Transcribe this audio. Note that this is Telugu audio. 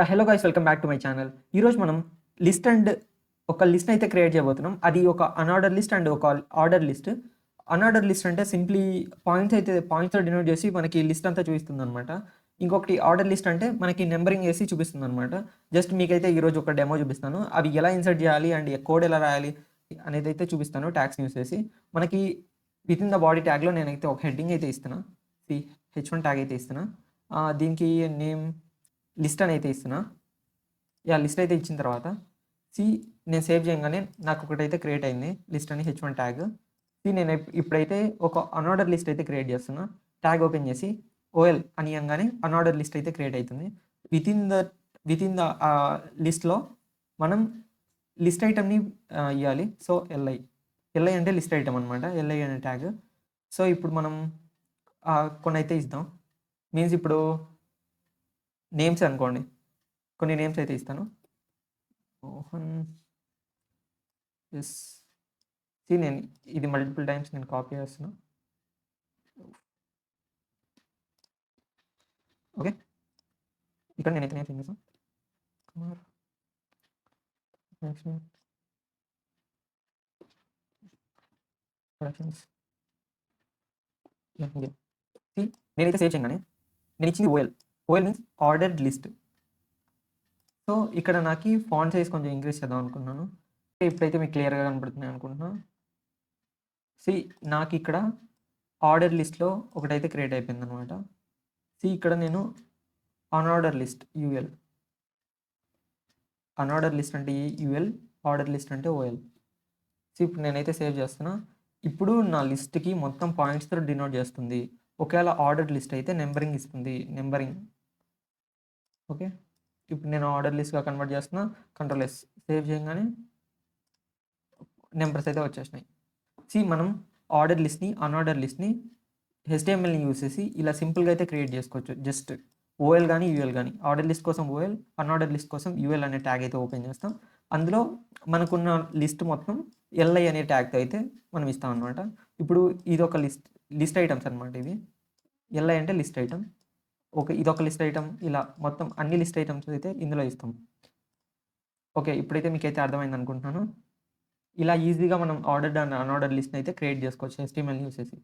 Hello guys, welcome back to my channel. ఈరోజు మనం లిస్ట్ అండ్ ఒక లిస్ట్ అయితే క్రియేట్ చేయబోతున్నాం. అది ఒక అన్ఆర్డర్ లిస్ట్ అండ్ ఒక ఆర్డర్ లిస్ట్. అన్ఆర్డర్ లిస్ట్ అంటే సింప్లీ పాయింట్స్తో డినోట్ చేసి మనకి లిస్ట్ అంతా చూపిస్తుంది అనమాట. ఇంకొకటి ఆర్డర్ లిస్ట్ అంటే మనకి నెంబరింగ్ చేసి చూపిస్తుంది అనమాట. జస్ట్ మీకైతే ఈరోజు ఒక డెమో చూపిస్తాను. అవి ఎలా ఇన్సర్ట్ చేయాలి అండ్ కోడ్ ఎలా రాయాలి అనేది అయితే చూపిస్తాను ట్యాగ్స్ యూస్ చేసి. మనకి విత్ ఇన్ ద బాడీ ట్యాగ్లో నేనైతే ఒక హెడ్డింగ్ అయితే ఇస్తున్నా. H1 ట్యాగ్ అయితే ఇస్తున్నా. దీనికి నేమ్ లిస్ట్ అని అయితే ఇస్తున్నా. లిస్ట్ అయితే ఇచ్చిన తర్వాత నేను సేవ్ చేయగానే నాకు ఒకటైతే క్రియేట్ అయింది లిస్ట్ అని H1 ట్యాగ్. నేను ఇప్పుడైతే ఒక అన్ఆర్డర్ లిస్ట్ అయితే క్రియేట్ చేస్తున్నా. ట్యాగ్ ఓపెన్ చేసి ఓఎల్ అని అనగానే అన్ఆర్డర్ లిస్ట్ అయితే క్రియేట్ అవుతుంది. విత్ ఇన్ ద లిస్ట్లో మనం లిస్ట్ ఐటమ్ని ఇవ్వాలి. సో ఎల్ఐ అంటే లిస్ట్ ఐటమ్ అనమాట, ఎల్ఐ అనే ట్యాగ్. సో ఇప్పుడు మనం కొన్ని అయితే ఇద్దాం. మీన్స్ ఇప్పుడు నేమ్స్ అనుకోండి, కొన్ని నేమ్స్ అయితే ఇస్తాను. మోహన్ ఎస్. నేను ఇది మల్టిపుల్ టైమ్స్ నేను కాపీ చేస్తున్నా. ఓకే, ఇక్కడ నేనైతే నేమ్స్ ఏం చేస్తాను, కుమార్ ప్రొడక్షన్స్. నేనైతే సేవ్ చేయగానే నేను ఇచ్చింది ఓఎల్ మీన్స్ ఆర్డర్డ్ లిస్ట్. సో ఇక్కడ నాకు ఫాంట్ సైజ్ కొంచెం ఇంక్రీజ్ చేద్దాం అనుకున్నాను. ఇప్పుడైతే మీకు క్లియర్గా కనపడుతున్నాయి అనుకుంటున్నాను. నాకు ఇక్కడ ఆర్డర్ లిస్ట్లో ఒకటైతే క్రియేట్ అయిపోయింది అనమాట. ఇక్కడ నేను unorder list UL, unorder list అంటే యూఎల్, ఆర్డర్ లిస్ట్ అంటే ఓఎల్. ఇప్పుడు నేనైతే సేవ్ చేస్తున్నా. ఇప్పుడు నా లిస్ట్కి మొత్తం పాయింట్స్తో డినోట్ చేస్తుంది. ఒకవేళ ఆర్డర్ లిస్ట్ అయితే నెంబరింగ్ ఇస్తుంది, నెంబరింగ్. ఓకే, ఇప్పుడు నేను ఆర్డర్ లిస్ట్గా కన్వర్ట్ చేస్తున్నా. కంట్రోల్ ఎస్, సేవ్ చేయగానే నెంబర్స్ అయితే వచ్చేసినాయి. మనం ఆర్డర్ లిస్ట్ని, అన్ఆర్డర్ లిస్ట్ని HTMLని యూస్ చేసి ఇలా సింపుల్గా అయితే క్రియేట్ చేసుకోవచ్చు. జస్ట్ ఓఎల్ కానీ యూఎల్ కానీ, ఆర్డర్ లిస్ట్ కోసం ఓఎల్, అన్ఆర్డర్ లిస్ట్ కోసం యూఎల్ అనే ట్యాగ్ అయితే ఓపెన్ చేస్తాం. అందులో మనకున్న లిస్ట్ మొత్తం ఎల్ఐ అనే ట్యాగ్తో అయితే మనం ఇస్తాం అనమాట. ఇప్పుడు ఇది ఒక లిస్ట్ ఐటమ్స్ అనమాట. ఇది ఎల్ఐ అంటే లిస్ట్ ఐటమ్. ఇదొక లిస్ట్ ఐటమ్. ఇలా మొత్తం అన్ని లిస్ట్ ఐటమ్స్ అయితే ఇందులో ఇస్తాం. ఓకే, ఇప్పుడైతే మీకైతే అర్థమైంది అనుకుంటున్నాను. ఇలా ఈజీగా మనం ఆర్డర్డ్ అండ్ అన్ఆర్డర్ లిస్ట్ని అయితే క్రియేట్ చేసుకోవచ్చు HTML యూస్ చేసి.